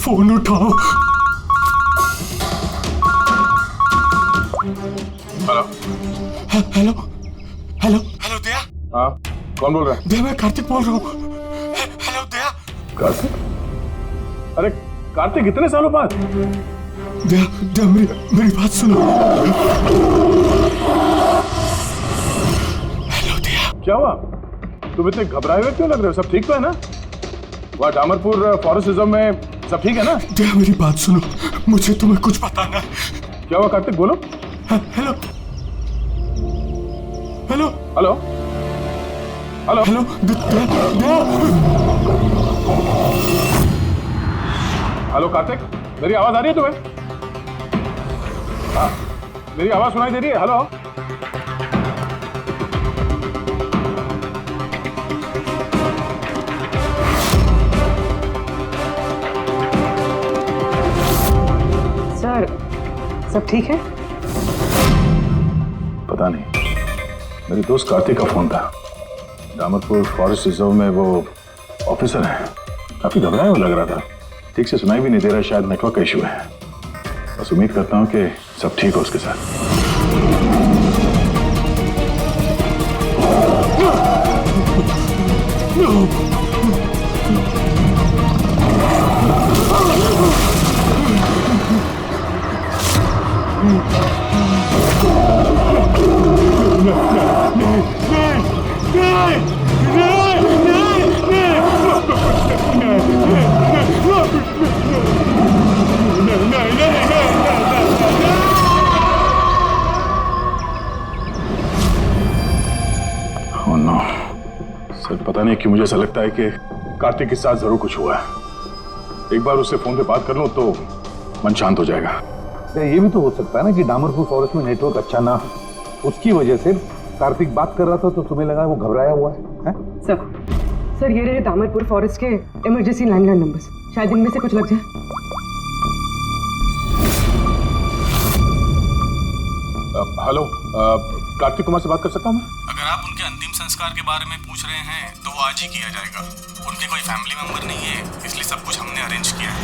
Phone उठाओ। Hello hello hello hello दया। हाँ, कौन बोल रहा है? दया, मैं कार्तिक बोल रहा हूँ। हेलो दया। कार्तिक? अरे कार्तिक, इतने सालों बाद? दया दया, मेरी बात सुनो। हेलो दया। क्या हुआ? तुम इतने घबराए हुए क्यों लग रहे हो? सब ठीक तो है ना? वहाँ डामरपुर फॉरेस्ट रिजर्व में सब ठीक है ना? दया, मेरी बात सुनो, मुझे तुम्हें कुछ बताना है। क्या हुआ कार्तिक, बोलो। Hello hello hello hello hello Daya. Hello Kartik, मेरी आवाज आ रही है तुम्हें? हाँ, मेरी आवाज सुनाई दे रही है? हेलो सर, सब ठीक है? पता नहीं, मेरे दोस्त कार्तिक का फोन था। डामरपुर फॉरेस्ट रिजर्व में वो ऑफिसर है, काफी घबराया हुआ लग रहा था। ठीक से सुनाई भी नहीं दे रहा, शायद नेटवर्क का इशू है। बस उम्मीद करता हूँ कि सब ठीक हो उसके साथ। Oh no. सर पता नहीं क्यों मुझे ऐसा लगता है कि कार्तिक के साथ जरूर कुछ हुआ है। एक बार उससे फोन पे बात कर लूं तो मन शांत हो जाएगा। ये भी तो हो सकता है ना कि डामरपुर फॉरेस्ट में नेटवर्क अच्छा ना हो, उसकी वजह से कार्तिक बात कर रहा था तो तुम्हें लगा वो घबराया हुआ है? सर ये रहे डामरपुर फॉरेस्ट के इमरजेंसी लैंडलाइन नंबर्स, शायद इनमें से कुछ लग जाए। हेलो, कार्तिक कुमार से बात कर सकता हूँ मैं? अगर आप उनके अंतिम संस्कार के बारे में पूछ रहे हैं तो वो आज ही किया जाएगा। उनके कोई फैमिली मेंबर नहीं है, इसलिए सब कुछ हमने अरेंज किया है।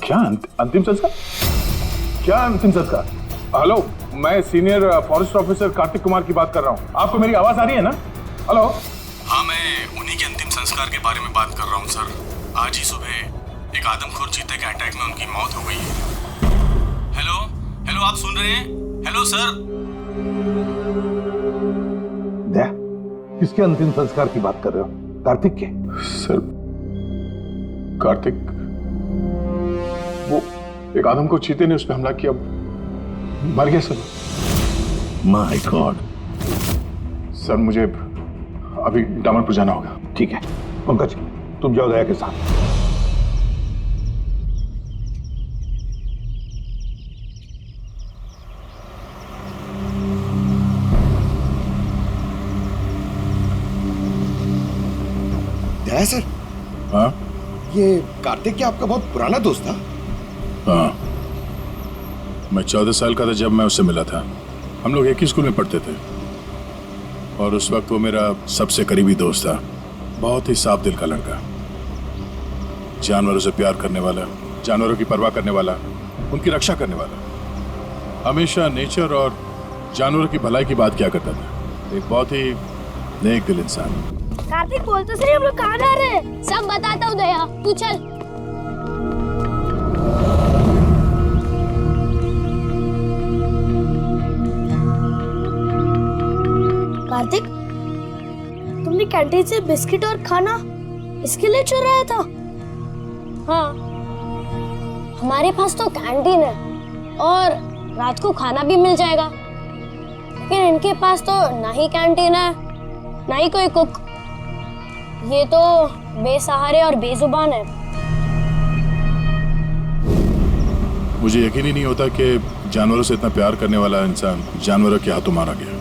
क्या अंतिम संस्कार? क्या अंतिम संस्कार? हेलो, मैं senior forest officer Kartik Kumar की बात कर रहा हूँ। आपको मेरी आवाज आ रही है ना? हेलो। हाँ, मैं उन्हीं के अंतिम संस्कार के बारे में बात कर रहा हूँ सर। आज ही सुबह एक आदमखोर चीते के अटैक में उनकी मौत हो गई है। हेलो हेलो, आप सुन रहे हैं? Hello sir. दया, किसके अंतिम संस्कार की बात कर रहे हो? कार्तिक के? सर, कार्तिक, वो एक आदम को चीते ने उस पर हमला किया, मर गया सर। My God. सर मुझे अभी डामरपुर जाना होगा। ठीक है पंकज, तुम जाओ दया के साथ। दया सर। हाँ ये कार्तिक क्या आपका बहुत पुराना दोस्त था? हाँ, मैं 14 साल का था जब मैं उससे मिला था। हम लोग एक ही स्कूल में पढ़ते थे और उस वक्त वो मेरा सबसे करीबी दोस्त था। बहुत ही साफ दिल का लड़का, जानवरों से प्यार करने वाला, जानवरों की परवाह करने वाला, उनकी रक्षा करने वाला। हमेशा नेचर और जानवरों की भलाई की बात किया करता था। एक बहुत ही नेक दिल इंसान। कार्तिक बोल तो सही, हम लोग कहाँ जा रहे हैं? सब बताता हूँ दया, तू चल। कार्तिक, तुमने कैंटीन से बिस्किट और खाना इसके लिए चुराया था? हाँ, हमारे पास तो कैंटीन है और रात को खाना भी मिल जाएगा, लेकिन इनके पास तो ना ही कैंटीन है ना ही कोई कुक। ये तो बेसहारे और बेजुबान है। मुझे यकीन ही नहीं होता कि जानवरों से इतना प्यार करने वाला इंसान जानवरों के हाथों मारा गया।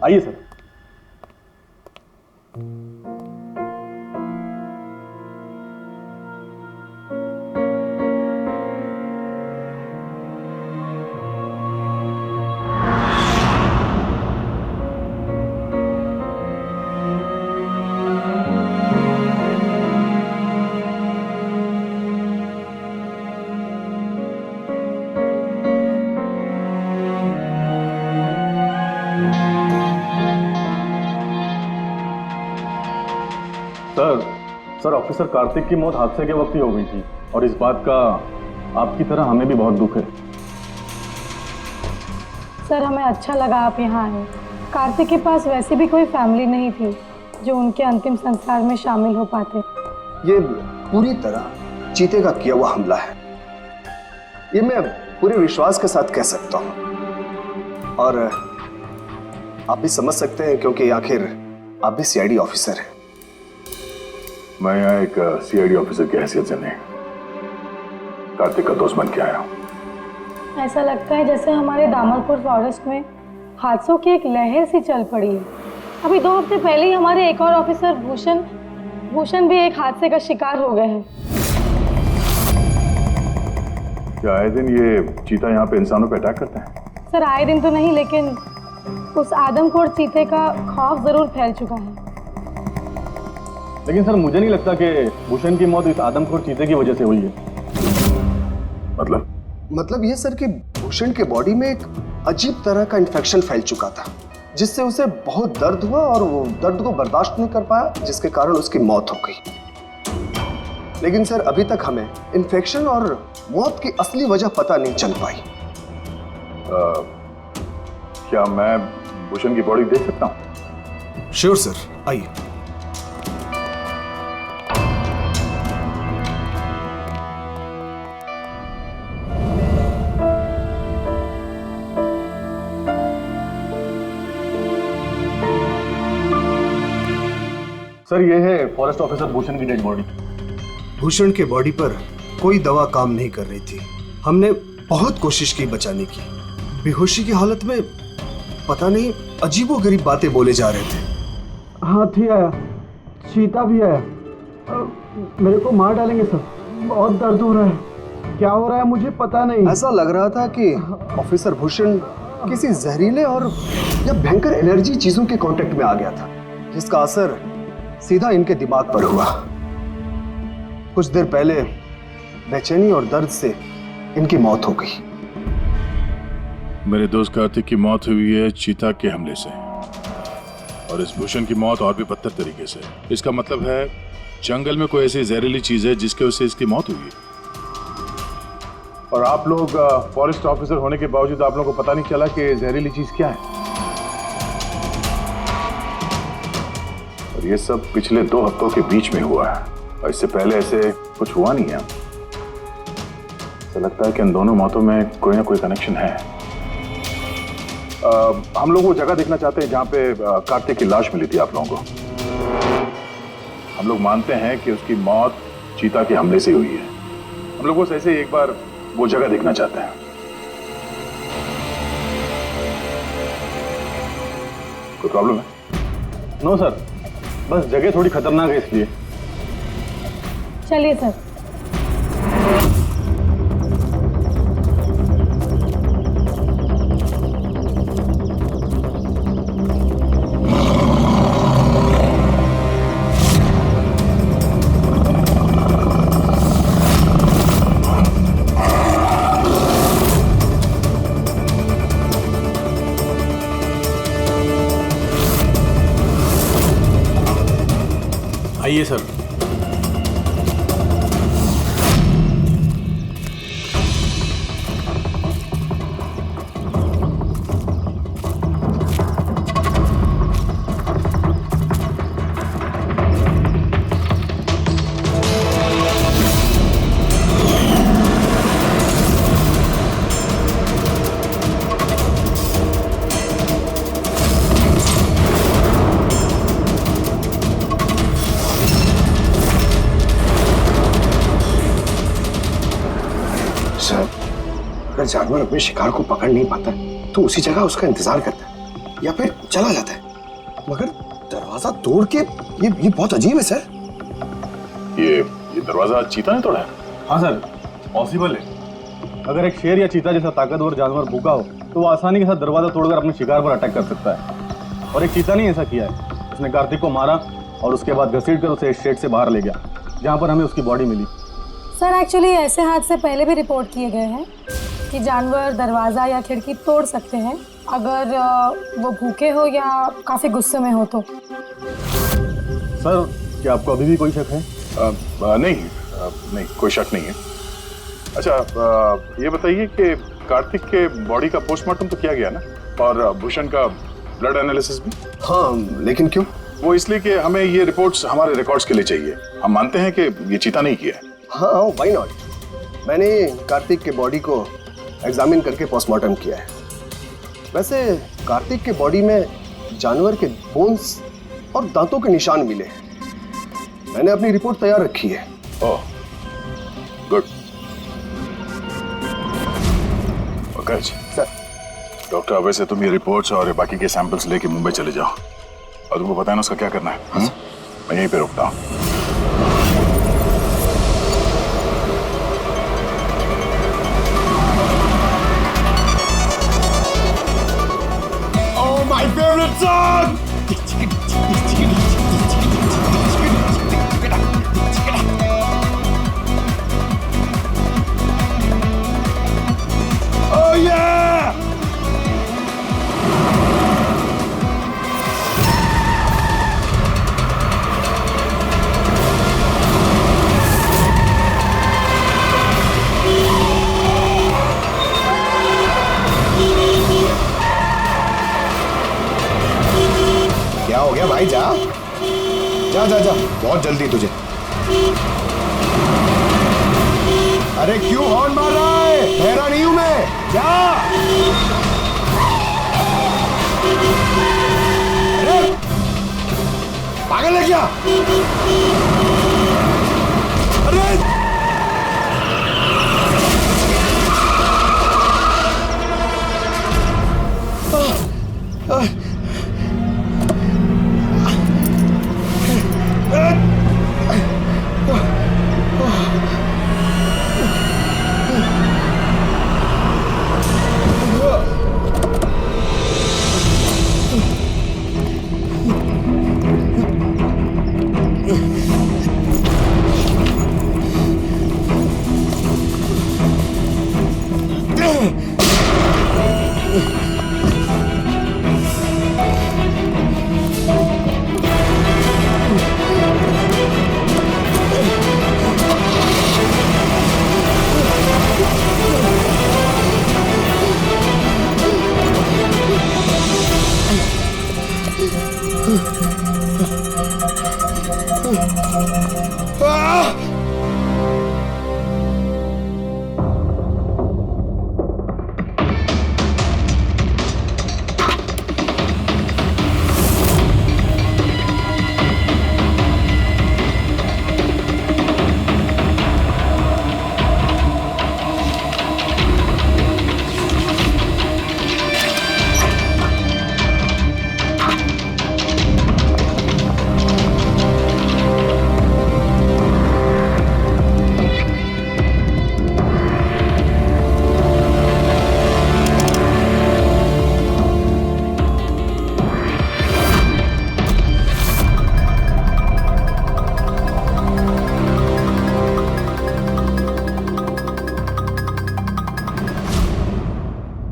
आइए सर। सर, ऑफिसर कार्तिक की मौत हादसे के वक्त ही हो गई थी और इस बात का आपकी तरह हमें भी बहुत दुख है। सर, हमें अच्छा लगा आप यहाँ आए। कार्तिक के पास वैसे भी कोई फैमिली नहीं थी जो उनके अंतिम संस्कार में शामिल हो पाते। ये पूरी तरह चीते का किया हुआ हमला है, ये मैं पूरे विश्वास के साथ कह सकता हूं। और आप भी समझ सकते हैं क्योंकि आखिर आप भी सीआईडी ऑफिसर हैं। मैं यहाँ एक सीआईडी ऑफिसर की हैसियत से नहीं, कार्तिक का दोस्त बन के आया हूँ। ऐसा लगता है जैसे हमारे दामरपुर फॉरेस्ट में हादसों की एक लहर सी चल पड़ी है। अभी 2 हफ्ते पहले ही हमारे एक और ऑफिसर भूषण भी एक हादसे का शिकार हो गए हैं। क्या आए दिन ये चीता यहाँ पे इंसानों पे अटैक करते हैं? सर, आए दिन तो नहीं, लेकिन उस आदमखोर चीते का खौफ जरूर फैल चुका है। लेकिन सर, मुझे नहीं लगता कि भूषण की मौत इस आदमखोर चीते की वजह से हुई है। मतलब ये सर कि भूषण के बॉडी में एक अजीब तरह का इन्फेक्शन फैल चुका था, जिससे उसे बहुत दर्द हुआ और वो दर्द को बर्दाश्त नहीं कर पाया, जिसके कारण उसकी मौत हो गई। लेकिन सर, अभी तक हमें इन्फेक्शन और मौत की असली वजह पता नहीं चल पाई। क्या मैं भूषण की बॉडी देख सकता हूँ? श्योर सर, आइए। सर, ये है फॉरेस्ट ऑफिसर भूषण की डेड बॉडी। भूषण के बॉडी पर कोई दवा काम नहीं कर रही थी। हमने बहुत कोशिश की बचाने की। बेहोशी की हालत में पता नहीं अजीबोगरीब बातें बोले जा रहे थे। हाथी आया, चीता भी आया, मेरे को मार डालेंगे सर, बहुत दर्द हो रहा है। क्या हो रहा है मुझे पता नहीं। ऐसा लग रहा था कि ऑफिसर भूषण किसी जहरीले और या भयंकर एनर्जी चीजों के कांटेक्ट में आ गया था, जिसका असर सीधा इनके दिमाग पर हुआ। कुछ देर पहले बेचैनी और दर्द से इनकी मौत हो गई। मेरे दोस्त कार्तिक की मौत हुई है चीता के हमले से, और इस भूषण की मौत और भी बदतर तरीके से। इसका मतलब है जंगल में कोई ऐसी जहरीली चीज है जिसके वजह से इसकी मौत हुई है। और आप लोग फॉरेस्ट ऑफिसर होने के बावजूद आप लोगों को पता नहीं चला कि जहरीली चीज क्या है। और ये सब पिछले 2 हफ्तों के बीच में हुआ है, और इससे पहले ऐसे कुछ हुआ नहीं है। ऐसा लगता है कि इन दोनों मौतों में कोई ना कोई कनेक्शन है। हम लोग वो जगह देखना चाहते हैं जहाँ पे कार्तिक की लाश मिली थी आप लोगों को। हम लोग मानते हैं कि उसकी मौत चीता के हमले से हुई है। हम लोग बस ऐसे एक बार वो जगह देखना चाहते हैं। कोई प्रॉब्लम है? नो सर, बस जगह थोड़ी खतरनाक है इसलिए। चलिए सर। आइए सर। अगर जानवर अपने शिकार को पकड़ नहीं पाता तो उसी जगह उसका इंतजार करता है या फिर चला जाता है, मगर दरवाजा तोड़ के ये बहुत अजीब है सर। ये दरवाजा चीता ने तोड़ा है? हाँ सर, पॉसिबल है। अगर एक शेर या चीता जैसा ताकतवर जानवर भूखा हो तो वो आसानी के साथ दरवाजा तोड़कर अपने शिकार पर अटैक कर सकता है। और एक चीता ने ऐसा किया है, उसने कार्तिक को मारा और उसके बाद घसीट कर उसे शेड से बाहर ले गया, जहाँ पर हमें उसकी बॉडी मिली। सर, एक्चुअली ऐसे हादसे पहले भी रिपोर्ट किए गए हैं कि जानवर दरवाज़ा या खिड़की तोड़ सकते हैं अगर वो भूखे हो या काफ़ी गुस्से में हो तो। सर, क्या आपको अभी भी कोई शक है? नहीं, कोई शक नहीं है। अच्छा, ये बताइए कि कार्तिक के बॉडी का पोस्टमार्टम तो किया गया ना, और भूषण का ब्लड एनालिसिस भी? हाँ, लेकिन क्यों? वो इसलिए कि हमें ये रिपोर्ट्स हमारे रिकॉर्ड्स के लिए चाहिए। हम मानते हैं कि ये चीता नहीं किया है। हाँ, व्हाई नॉट। मैंने कार्तिक के बॉडी को एग्जामिन करके पोस्टमार्टम किया है। वैसे कार्तिक के बॉडी में जानवर के बोन्स और दांतों के निशान मिले हैं। मैंने अपनी रिपोर्ट तैयार रखी है। ओह, गुड। Okay sir. डॉक्टर, वैसे तुम ये रिपोर्ट्स और बाकी के सैंपल्स लेके मुंबई चले जाओ, और तुमको पता है ना उसका क्या करना है। मैं यहीं पे रुकता हूँ। Oh, my favorite song! Oh yeah! क्या हो गया भाई? जा जा जा जा, बहुत जल्दी तुझे। अरे क्यों हॉर्न मार रहा है? ठहरा नहीं हूं मैं, जा। अरे पागल है क्या? अरे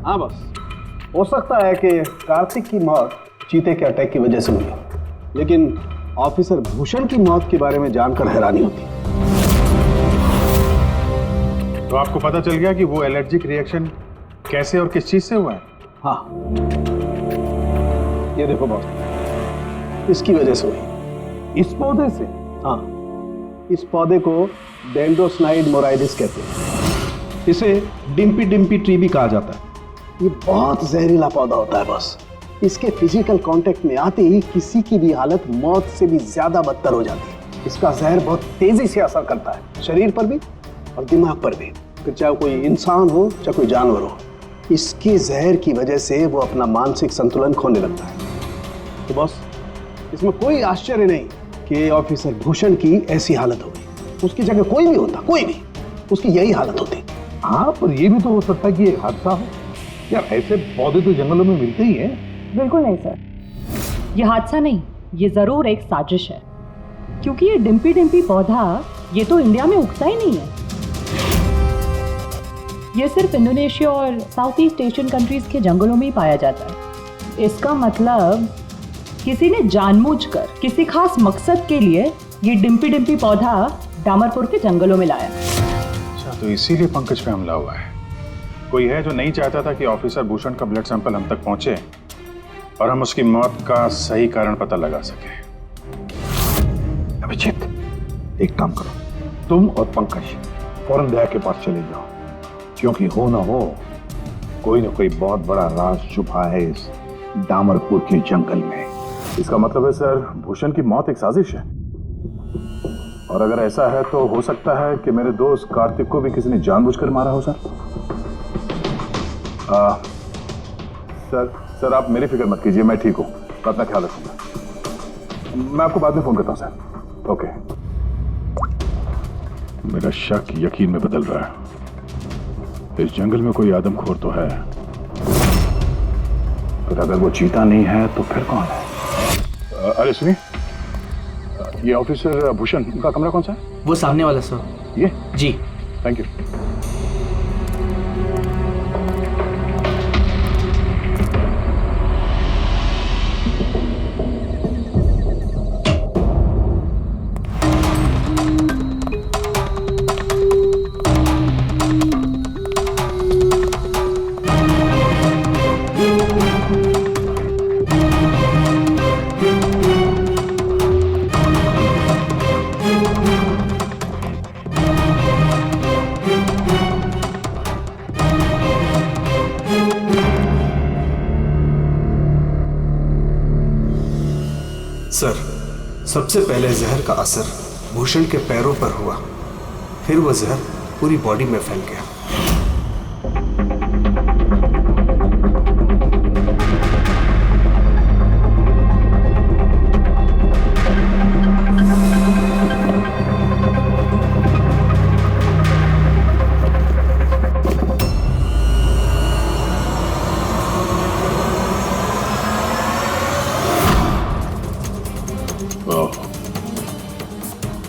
हाँ बस, हो सकता है कि कार्तिक की मौत चीते के अटैक की वजह से हुई, लेकिन ऑफिसर भूषण की मौत के बारे में जानकर हैरानी होती। तो आपको पता चल गया कि वो एलर्जिक रिएक्शन कैसे और किस चीज से हुआ है? हाँ, ये देखो बॉस, इसकी वजह से हुई। इस पौधे से? हाँ, इस पौधे को डेंड्रोस्नाइड मोराइडिस कहते हैं। इसे डिम्पी डिम्पी ट्री भी कहा जाता है। ये बहुत जहरीला पौधा होता है बॉस। इसके फिजिकल कांटेक्ट में आते ही किसी की भी हालत मौत से भी ज्यादा बदतर हो जाती है। इसका जहर बहुत तेजी से असर करता है, शरीर पर भी और दिमाग पर भी, फिर चाहे कोई इंसान हो चाहे कोई जानवर हो। इसके जहर की वजह से वो अपना मानसिक संतुलन खोने लगता है। तो बॉस, इसमें कोई आश्चर्य नहीं कि ऑफिसर भूषण की ऐसी हालत हो गई। उसकी जगह कोई भी होता, कोई भी, उसकी यही हालत होती। हाँ, पर ये भी तो हो सकता है कि एक हादसा हो। यार, ऐसे पौधे तो जंगलों में मिलते ही हैं। बिल्कुल नहीं सर, ये हादसा नहीं, ये जरूर एक साजिश है, क्योंकि ये डिम्पी डिम्पी पौधा ये तो इंडिया में उगता ही नहीं है। ये सिर्फ इंडोनेशिया और साउथ ईस्ट एशियन कंट्रीज के जंगलों में ही पाया जाता है। इसका मतलब किसी ने जानबूझकर किसी खास मकसद के लिए ये डिम्पी डिम्पी पौधा डामरपुर के जंगलों में लाया। अच्छा, तो इसीलिए पंकज पे हमला हुआ है। कोई है जो नहीं चाहता था कि ऑफिसर भूषण का ब्लड सैंपल हम तक पहुंचे और हम उसकी मौत का सही कारण पता लगा सके। अभिजीत, एक काम करो, तुम और पंकज फौरन दया के पास चले जाओ, क्योंकि हो ना हो कोई ना कोई बहुत बड़ा राज छुपा है इस डामरपुर के जंगल में। इसका मतलब है सर, भूषण की मौत एक साजिश है, और अगर ऐसा है तो हो सकता है कि मेरे दोस्त कार्तिक को भी किसी ने जानबूझकर मारा हो। सर आप मेरी फिक्र मत कीजिए, मैं ठीक हूँ, मैं अपना ख्याल रखूंगा। मैं आपको बाद में फोन करता हूँ सर। ओके। मेरा शक यकीन में बदल रहा है। इस जंगल में कोई आदमखोर तो है, पर अगर वो चीता नहीं है तो फिर कौन है? अरे सुनिए, ये ऑफिसर भूषण, उनका कमरा कौन सा है? वो सामने वाला सर। ये? जी। Thank you. सर, सबसे पहले जहर का असर भूषण के पैरों पर हुआ, फिर वो जहर पूरी बॉडी में फैल गया।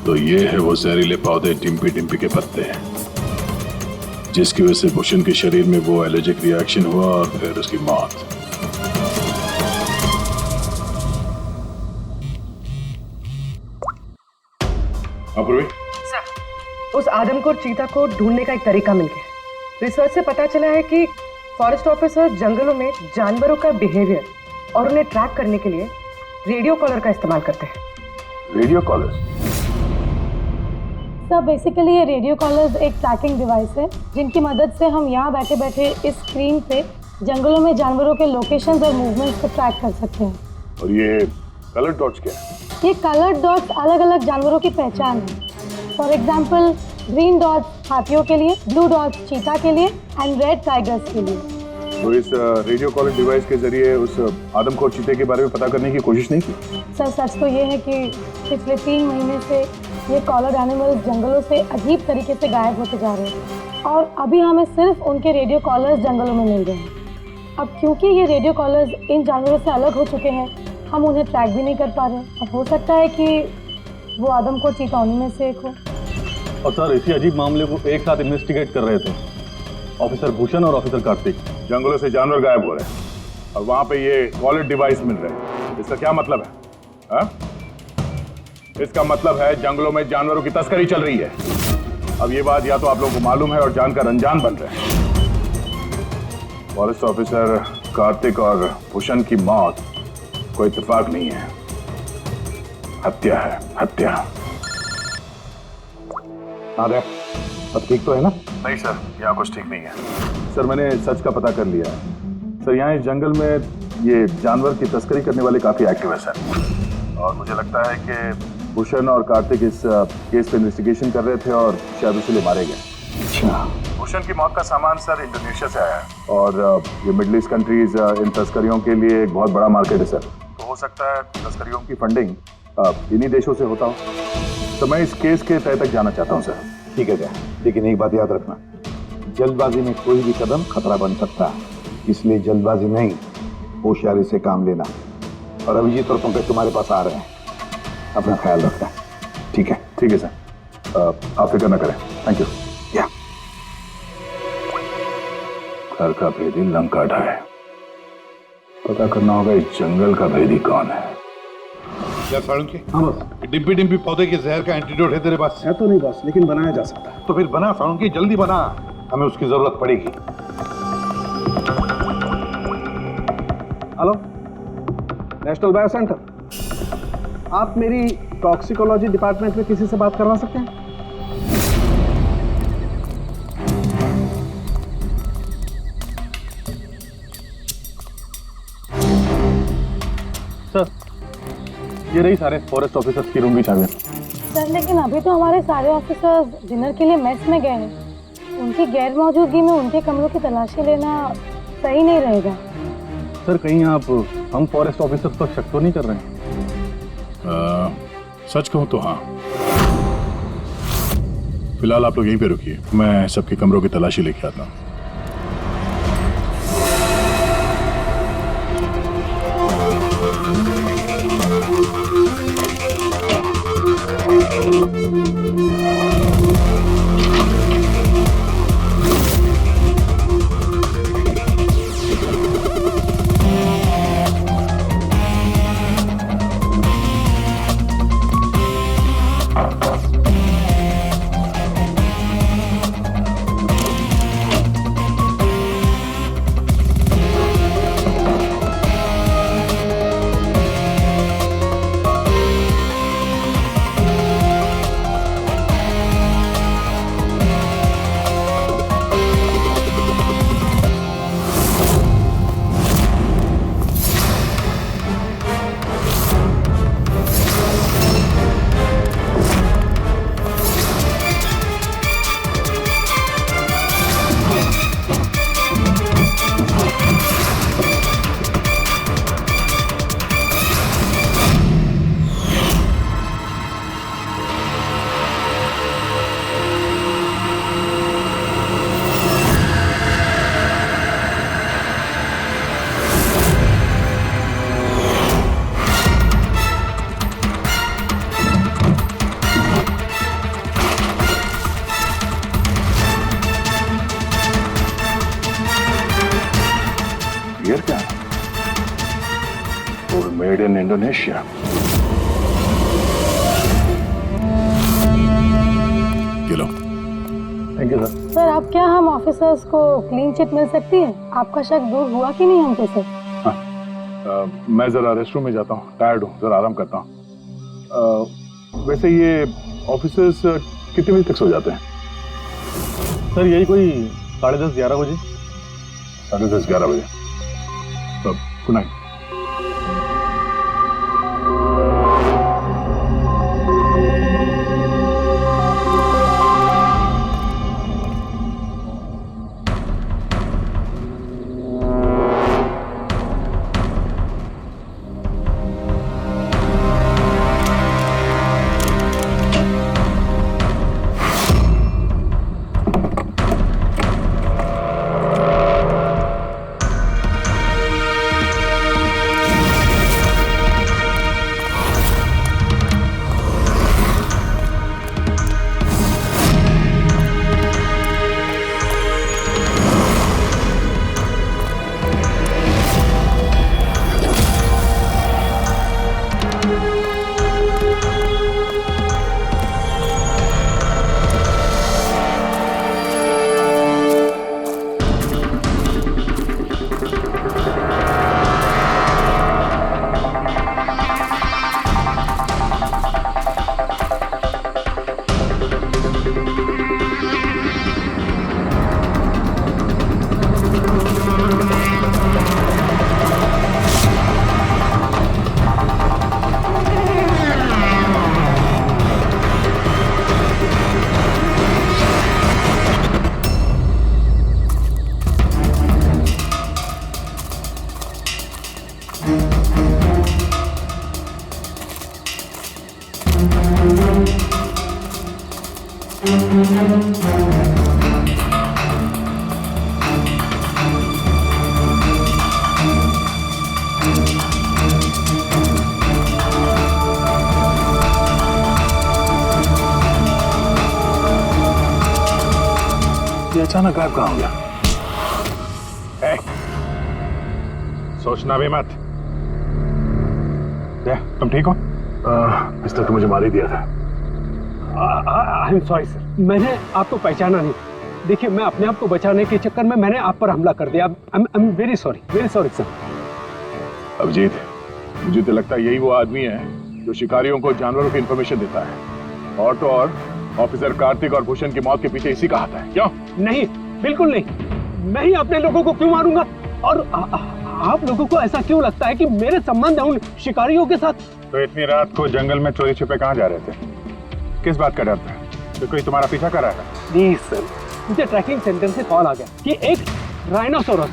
तो ये है वो जहरीले पौधे डिम्पी डिम्पी के पत्ते, जिसकी वजह से भूषण के शरीर में वो एलर्जिक रिएक्शन हुआ और फिर उसकी मौत। अपूर्वी, सर, उस आदमखोर चीता को ढूंढने का एक तरीका मिल गया। रिसर्च से पता चला है कि फॉरेस्ट ऑफिसर जंगलों में जानवरों का बिहेवियर और उन्हें ट्रैक करने के लिए रेडियो कॉलर का इस्तेमाल करते हैं। Radio collar? सर, बेसिकली ये रेडियो कॉलर्स एक ट्रैकिंग डिवाइस है जिनकी मदद से हम यहाँ बैठे बैठे इस स्क्रीन पे जंगलों में जानवरों के लोकेशंस और मूवमेंट्स को ट्रैक कर सकते हैं। और ये कलर डॉट्स क्या है? ये कलर डॉट्स अलग अलग जानवरों की पहचान है। फॉर एग्जाम्पल, ग्रीन डॉट्स हाथियों के लिए, ब्लू डॉट्स चीता के लिए एंड रेड टाइगर्स के लिए। तो इस रेडियो कॉलर डिवाइस के जरिए उस आदमखोर चीते के बारे में पता करने की कोशिश नहीं की? सर, सच तो ये है कि पिछले 3 महीने से ये कॉलर एनिमल्स जंगलों से अजीब तरीके से गायब होते जा रहे हैं और अभी हमें सिर्फ उनके रेडियो कॉलर्स जंगलों में मिल रहे हैं। अब क्योंकि ये रेडियो कॉलर्स इन जानवरों से अलग हो चुके हैं, हम उन्हें ट्रैक भी नहीं कर पा रहे। अब हो सकता है कि वो आदमखोर चीता उन्हीं में से एक हो। और सर, इसी अजीब मामले को एक साथ इन्वेस्टिगेट कर रहे थे ऑफिसर भूषण और ऑफिसर कार्तिक। जंगलों से जानवर गायब हो रहे हैं और वहां पे ये कॉलर डिवाइस मिल रहे हैं। इसका क्या मतलब है? हा? इसका मतलब है जंगलों में जानवरों की तस्करी चल रही है। अब ये बात या तो आप लोगों को मालूम है और जानकर अनजान बन रहे हैं। फॉरेस्ट ऑफिसर कार्तिक और भूषण की मौत कोई इत्तेफाक नहीं है, हत्या है, हत्या। अरे सब ठीक तो है ना? नहीं सर, यहाँ कुछ ठीक नहीं है। सर, मैंने सच का पता कर लिया है। सर, यहाँ इस जंगल में ये जानवर की तस्करी करने वाले काफी एक्टिव है सर, और मुझे लगता है कि भूषण और कार्तिक इस केस पे इन्वेस्टिगेशन कर रहे थे और शायद इसलिए मारे गए। अच्छा। भूषण की मौत का सामान सर इंडोनेशिया से आया है और ये मिडिल ईस्ट कंट्रीज इन तस्करियों के लिए एक बहुत बड़ा मार्केट है सर। तो हो सकता है तस्करियों की फंडिंग इन्हीं देशों से होता हो। तो मैं इस केस के तह तक जाना चाहता हूँ सर। ठीक है क्या, लेकिन एक बात याद रखना, जल्दबाजी में कोई भी कदम खतरा बन सकता है, इसलिए जल्दबाजी नहीं, होशियारी से काम लेना। और अभिजीत और पंकज तुम्हारे पास आ रहे हैं, अपना ख्याल रखना। ठीक है? ठीक है सर, आप फिक्र न करें। Thank you. या घर का भेदी लंका ढाए, पता करना होगा इस जंगल का भेदी कौन है। यार साळुंके, हाँ बस। डिम्पी डिम्पी पौधे के जहर का एंटीडोट है तेरे पास? है तो नहीं बस, लेकिन बनाया जा सकता है। तो फिर बना साळुंके, जल्दी बना, हमें उसकी जरूरत पड़ेगी। हेलो, नेशनल बायो सेंटर, आप मेरी टॉक्सिकोलॉजी डिपार्टमेंट में किसी से बात करवा सकते हैं? सर, ये रही सारे फॉरेस्ट ऑफिसर्स की रूम की चाबियां। सर लेकिन अभी तो हमारे सारे ऑफिसर्स डिनर के लिए मेस में गए हैं। उनकी गैर मौजूदगी में उनके कमरों की तलाशी लेना सही नहीं रहेगा। सर कहीं आप हम फॉरेस्ट ऑफिसर्स पर शक तो नहीं कर रहे हैं? सच कहूं तो हाँ। फिलहाल आप लोग यहीं पे रुकिए, मैं सबके कमरों की तलाशी लेके आता हूँ। Made in Indonesia. Kilo. Thank you sir. Sir अब क्या हम ऑफिसर्स को क्लीन चिट मिल सकती है? आपका शक दूर हुआ कि नहीं हम पे से? मैं जरा रेस्टरूम में जाता हूँ, टायर्ड हूँ, जरा आराम करता हूँ। वैसे ये ऑफिसर्स कितने बजे तक सो जाते हैं? सर यही कोई 10:30-11 बजे। 10:30-11 बजे। तो गुड नाइट। ये अचानक गायब कहाँ हो गया? सोचना भी मत। तुम ठीक हो? मिस्टर तो मुझे मार ही दिया था। आई एम सॉरी सर, मैंने आपको पहचाना नहीं। देखिए, मैं अपने आप को बचाने के चक्कर में मैंने आप पर हमला कर दिया। I am very sorry sir. Abhijeet, मुझे तो लगता है यही वो आदमी है जो शिकारियों को जानवरों की इंफॉर्मेशन देता है। और तो और ऑफिसर कार्तिक और भूषण की मौत के पीछे इसी का हाथ है। क्यों? नहीं, बिल्कुल नहीं। मैं ही अपने लोगों को क्यों मारूंगा? और आप लोगों को ऐसा क्यों लगता है कि मेरे संबंध है उन शिकारियों के साथ? तो इतनी रात को जंगल में चोरी छिपे कहाँ जा रहे थे? किस बात का डर था? तो कोई तुम्हारा पीछा कर रहा था? प्लीज सर, मुझे ट्रैकिंग सेंटर से कॉल आ गया कि एक राइनोसोरस,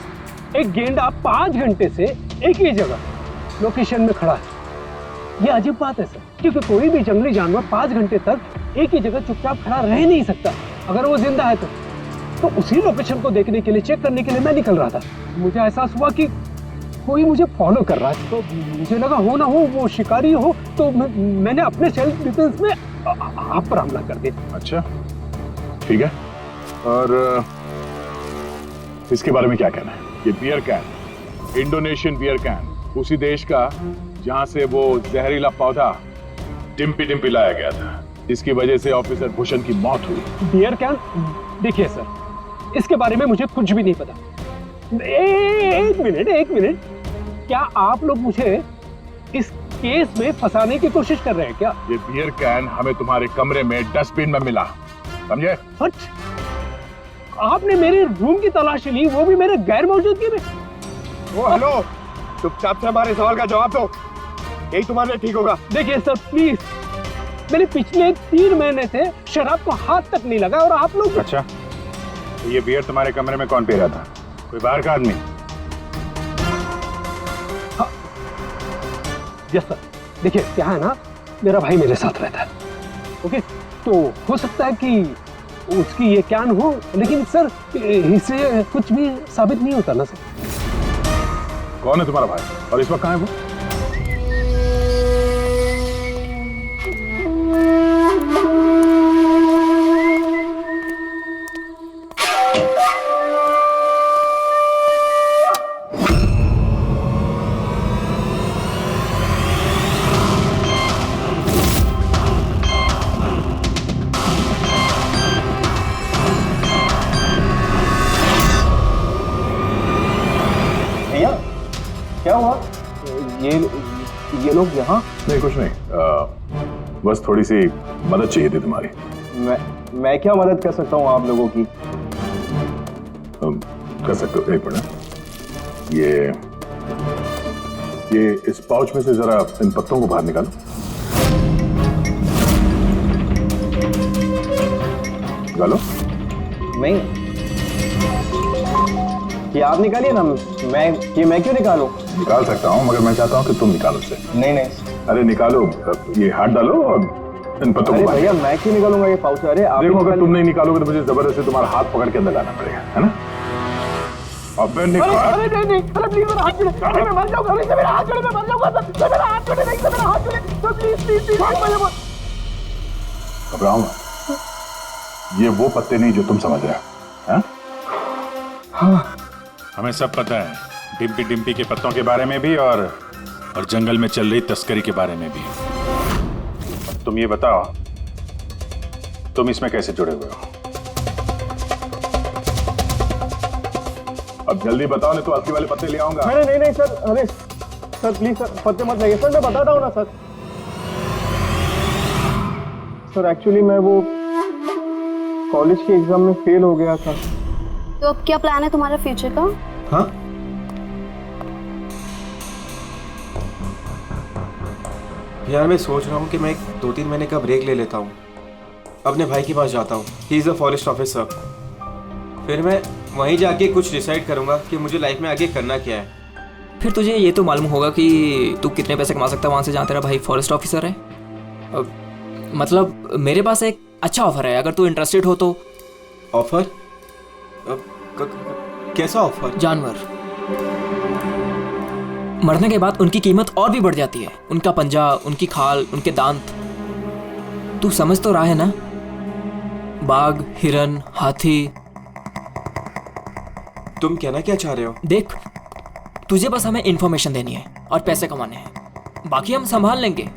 एक गेंडा 5 घंटे से एक ही जगह लोकेशन में खड़ा है। ये अजीब बात है सर, क्योंकि कोई भी जंगली जानवर 5 घंटे तक एक ही जगह चुपचाप खड़ा रह नहीं सकता अगर वो जिंदा है तो उसी लोकेशन को देखने के लिए, चेक करने के लिए मैं निकल रहा था। मुझे एहसास हुआ कि कोई मुझे फॉलो कर रहा है, तो मुझे लगा हो ना हो वो शिकारी हो, तो मैंने अपने सेल्फ डिफेंस में आप पर हमला कर दिया। अच्छा, ठीक है। और इसके बारे में क्या कहना है? ये beer can, Indonesian beer can, उसी देश का जहां से वो जहरीला पौधा डिम्पी डिम्पी लाया गया था, जिसकी वजह से ऑफिसर भूषण की मौत हुई। Beer can? देखिए सर, इसके बारे में मुझे कुछ भी नहीं पता। एक मिनट, क्या आप लोग मुझे इस केस में फंसाने की कोशिश कर रहे हैं क्या? ये बियर कैन हमें तुम्हारे कमरे में डस्टबिन में मिला, समझे? हट! आपने मेरे रूम की तलाशी ली, वो भी मेरे गैर मौजूदगी में। ओ हेलो, चुपचाप से हमारे सवाल का जवाब दो, यही तुम्हारे लिए ठीक होगा। देखिए सर प्लीज, मैंने पिछले 3 महीने से शराब को हाथ तक नहीं लगा और आप लोग। अच्छा, तो ये बियर तुम्हारे कमरे में कौन पी रहा था? कोई बाहर का आदमी? हाँ, यस सर। देखिए क्या है ना, मेरा भाई मेरे साथ रहता है, ओके? तो हो सकता है कि उसकी ये कैन हो, लेकिन सर इससे कुछ भी साबित नहीं होता ना सर। कौन है तुम्हारा भाई और इस वक्त कहाँ है वो? क्या हुआ? ये लोग यहाँ? नहीं, कुछ नहीं, बस थोड़ी सी मदद चाहिए थी तुम्हारी। मैं क्या मदद कर सकता हूँ आप लोगों की? कर सकते हो। एक मिनट, ये इस पाउच में से जरा इन पत्तों को बाहर निकालो। निकालो। नहीं, ये आप निकालिए ना, मैं क्यों निकालूं? निकाल सकता हूँ, मगर मैं चाहता हूँ कि तुम निकालो उसे। नहीं। अरे निकालो, ये हाथ डालो और इन पत्तों को। भैया मैं क्यों निकालूंगा ये पाउच? अरे आप देखो, अगर तुम नहीं निकालोगे तो मुझे जबरदस्ती तुम्हारा हाथ पकड़ के अंदर लाना पड़ेगा, है ना? अब निकाल। अरे प्लीज मेरा हाथ छोड़े, मैं मर जाऊंगा। अरे मेरा हाथ छोड़े, मैं मर जाऊंगा सर। मेरा हाथ छोड़े, नहीं मेरा हाथ छोड़े सर, प्लीज। घबराओ मत, ये वो पत्ते नहीं जो तुम समझ रहे हो, हैं? हाँ, हमें सब पता है, डिम्पी डिम्पी के पत्तों के बारे में भी और जंगल में चल रही तस्करी के बारे में भी। तुम ये बताओ, तुम इसमें कैसे जुड़े हुए हो? अब जल्दी बताओ, नहीं तो असली वाले पत्ते ले आऊंगा। नहीं सर, अरे सर प्लीज सर, पत्ते मत लगे सर, मैं बताता हूँ ना सर। सर एक्चुअली मैं वो कॉलेज के एग्जाम में फेल हो गया था। तो अब क्या प्लान है तुम्हारा फ्यूचर का? हाँ, यार मैं सोच रहा हूँ कि मैं 2-3 महीने का ब्रेक ले लेता हूँ, अपने भाई के पास जाता हूँ। He is a forest officer. फिर मैं वहीं जाके कुछ डिसाइड करूँगा कि मुझे लाइफ में आगे करना क्या है। फिर तुझे ये तो मालूम होगा कि तू कितने पैसे कमा सकता है वहाँ से जहाँ तेरा भाई फॉरेस्ट ऑफिसर है। मतलब मेरे पास एक अच्छा ऑफर है, अगर तू इंटरेस्टेड हो तो। ऑफर? कैसा ऑफर? जानवर मरने के बाद उनकी कीमत और भी बढ़ जाती है। उनका पंजा, उनकी खाल, उनके दांत, तू समझ तो रहा है ना? बाघ, हिरन, हाथी। तुम कहना क्या चाह रहे हो? देख, तुझे बस हमें इंफॉर्मेशन देनी है और पैसे कमाने हैं, बाकी हम संभाल लेंगे।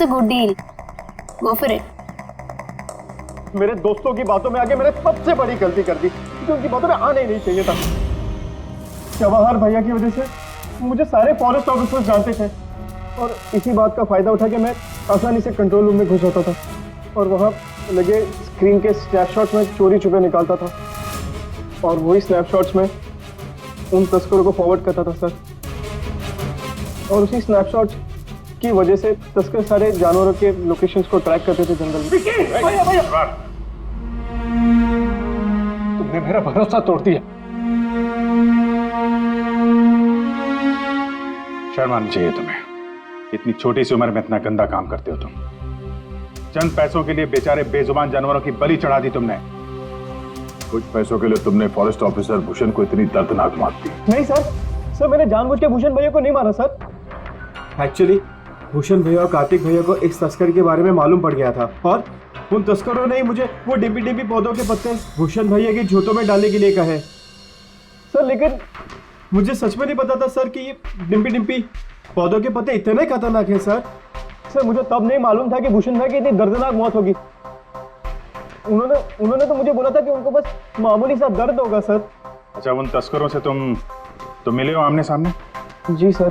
It's a good deal, go for it. मेरे दोस्तों की बातों में आके मैंने सबसे बड़ी गलती कर दी, क्योंकि उनकी बातों में आना ही नहीं चाहिए था। जवाहर भैया की वजह से मुझे सारे फॉरेस्ट ऑफिसर्स जानते थे और इसी बात का फायदा उठा के मैं आसानी से कंट्रोल रूम में घुस जाता था और वहाँ लगे स्क्रीन के स्नैपशॉट्स में चोरी छुपे निकालता था और वही स्नैपशॉट्स में उन तस्करों को फॉरवर्ड करता था सर। और उसी स्नैपशॉट्स की वजह से तस्कर सारे जानवरों के लोकेशंस को ट्रैक करते थे जंगल में। भैया भैया, तुमने मेरा भरोसा तोड़ दिया। शर्म आनी चाहिए तुम्हें, इतनी छोटी सी उम्र में इतना गंदा काम करते हो तुम। चंद पैसों के लिए बेचारे बेजुबान जानवरों की बलि चढ़ा दी तुमने। कुछ पैसों के लिए तुमने फॉरेस्ट ऑफिसर भूषण को इतनी दर्दनाक मार दी। नहीं सर मैंने जानबूझ के भूषण भैया को नहीं मारा सर। एक्चुअली भूषण भैया और कार्तिक भैया को इस तस्कर के बारे में मालूम पड़ गया था और उन तस्करों ने ही मुझे वो डिम्पी डिम्पी पौधों के पत्ते भूषण भैया की झोतों में डालने के लिए कहे सर। लेकिन मुझे सच में नहीं पता था सर कि ये डिम्पी डिम्पी पौधों के पत्ते इतने खतरनाक हैं सर। मुझे तब नहीं मालूम था कि भूषण भाई की इतनी दर्दनाक मौत होगी। उन्होंने तो मुझे बोला था कि उनको बस मामूली सा दर्द होगा सर। अच्छा, उन तस्करों से तुम मिले हो आमने सामने? जी सर,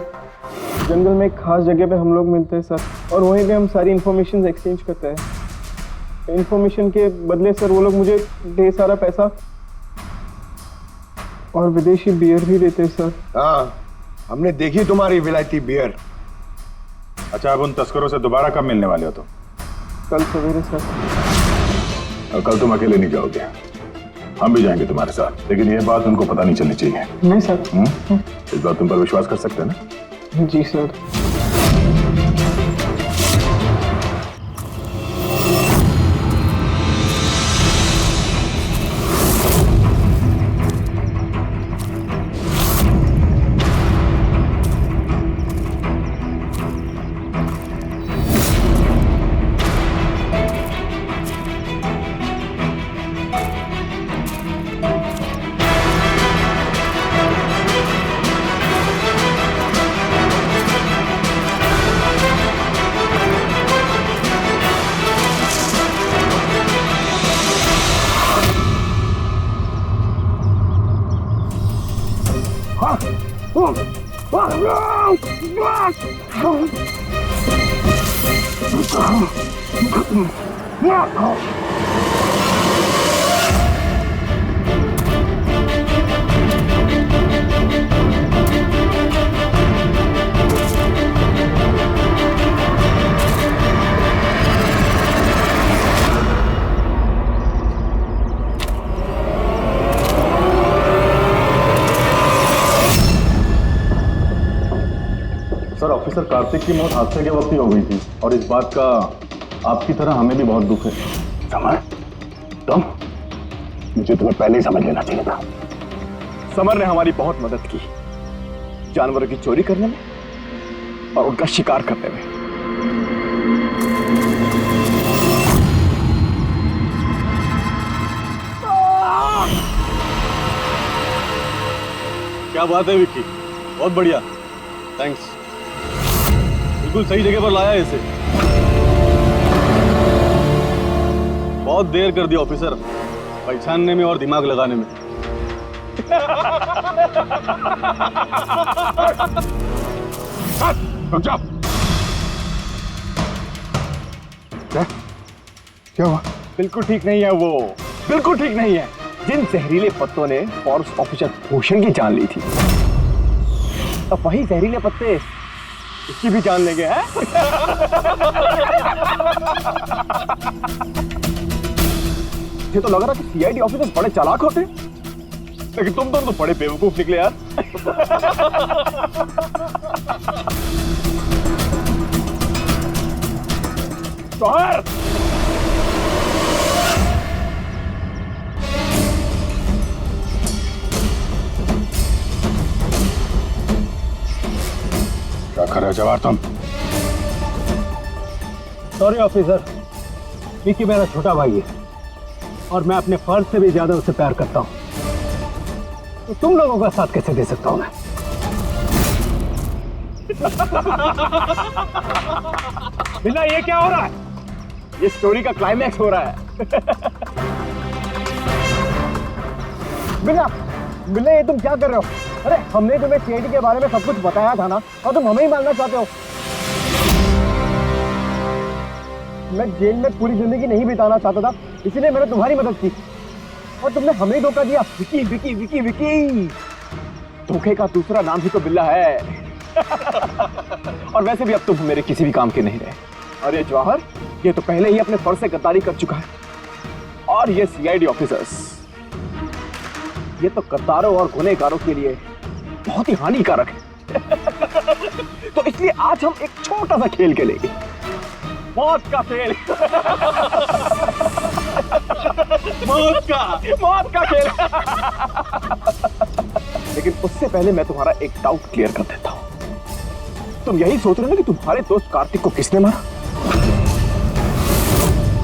जंगल में एक खास जगह पे हम लोग मिलते हैं सर और वहीं पे हम सारी इन्फॉर्मेशन एक्सचेंज करते हैं। इन्फॉर्मेशन के बदले सर वो लोग मुझे ढेर सारा पैसा और विदेशी बियर भी देते हैं सर। हाँ, हमने देखी तुम्हारी विलायती बियर। अच्छा, अब उन तस्करों से दोबारा कब मिलने वाले हो तुम? कल सवेरे सर। और कल तुम अकेले नहीं जाओगे, हम भी जाएंगे तुम्हारे साथ, लेकिन ये बात उनको पता नहीं चलनी चाहिए। नहीं सर। इस बात तुम पर विश्वास कर सकते हैं ना? जी सर। सर, ऑफिसर कार्तिक की मौत हादसे के वक्त ही हो गई थी और इस बात का आपकी तरह हमें भी बहुत दुख है। समर, तुम, मुझे तुम्हें पहले ही समझ लेना चाहिए था। समर ने हमारी बहुत मदद की, जानवरों की चोरी करने में और उनका शिकार करने में। क्या बात है विक्की, बहुत बढ़िया, थैंक्स। बिल्कुल सही जगह पर लाया है इसे। बहुत देर कर दिया ऑफिसर, पहचानने में और दिमाग लगाने में। रुक जाओ। क्या हुआ? बिल्कुल ठीक नहीं है वो, बिल्कुल ठीक नहीं है। जिन जहरीले पत्तों ने फॉरेस्ट ऑफिसर भूषण की जान ली थी, अब वही जहरीले पत्ते इसकी भी जान लेंगे हैं? ये तो लग रहा कि सीआईडी ऑफिसर बड़े चालाक होते, लेकिन तुम दोनों तो बड़े बेवकूफ निकले यार। जौहर! क्या कर रहे हो जवाहर तुम? सॉरी ऑफिसर, विकी मेरा छोटा भाई है और मैं अपने फर्ज से भी ज्यादा उसे प्यार करता हूं, तो तुम लोगों का साथ कैसे दे सकता हूं मैं? बिल्ला ये क्या हो रहा है? ये स्टोरी का क्लाइमैक्स हो रहा है। बिल्ला बिल्ला ये तुम क्या कर रहे हो? अरे हमने तुम्हें सीआईडी के बारे में सब कुछ बताया था ना, और तुम हमें ही मारना चाहते हो। मैं जेल में पूरी जिंदगी नहीं बिताना चाहता था, इसीलिए मैंने तुम्हारी मदद की, और तुमने हमें ही धोखा दिया। विकी विकी विकी विकी, धोखे का दूसरा नाम ही तो बिल्ला है। और वैसे भी अब तुम मेरे किसी भी काम के नहीं रहे। अरे जवाहर, ये तो पहले ही अपने फर्ज से गद्दारी कर चुका है, और ये सीआईडी ऑफिसर्स, ये तो गद्दारों और गुनहगारों के लिए बहुत ही हानिकारक है। तो इसलिए आज हम एक छोटा सा खेल खेलेंगे, मौत का खेल। मौत का खेल। लेकिन उससे पहले मैं तुम्हारा एक डाउट क्लियर कर देता हूं। तुम यही सोच रहे हो कि तुम्हारे दोस्त कार्तिक को किसने मारा?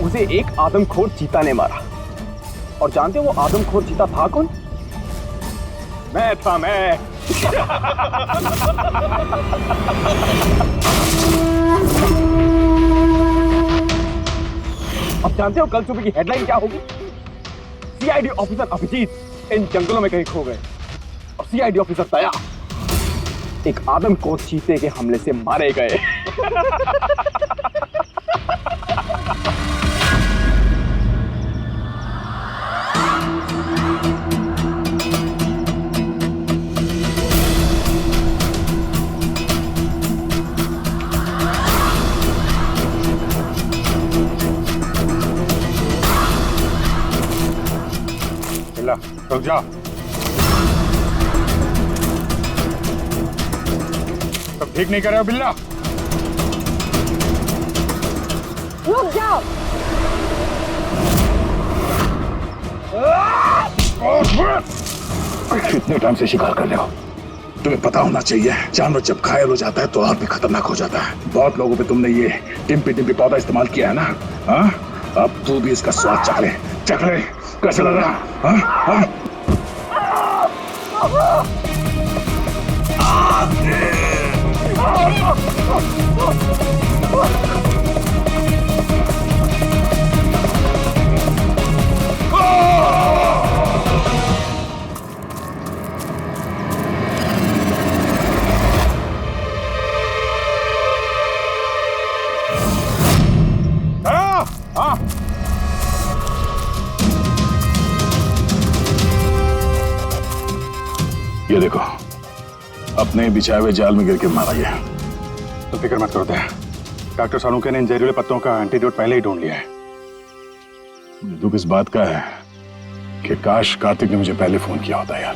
उसे एक आदमखोर चीता ने मारा, और जानते हो वो आदमखोर चीता था कौन? मैं था, मैं। अब जानते हो कल सुबह की हेडलाइन क्या होगी? सीआईडी ऑफिसर अभिजीत इन जंगलों में कहीं खो गए, और सीआईडी ऑफिसर दया एक आदमखोर चीते के हमले से मारे गए। रुक जाओ। तुम ठीक नहीं कर रहे हो बिल्ला? रुक जाओ। कितने टाइम से शिकार कर रहे हो? तुम्हें पता होना चाहिए, जानवर जब घायल हो जाता है तो और भी खतरनाक हो जाता है। बहुत लोगों पे तुमने ये डिम्पी डिम्पी पौधा इस्तेमाल किया है ना? हाँ, अब तू भी इसका स्वाद चख ले। चख ले, कैसा लग रहा? हाँ हाँ। ये देखो, अपने बिछाए हुए जाल में गिर के मारा गया। तो फिक्र मत करो दया, डॉक्टर सानूके ने इन जहरीले पत्तों का एंटीडोट पहले ही ढूंढ लिया है। दुख इस बात का है कि काश कार्तिक ने मुझे पहले फोन किया होता यार।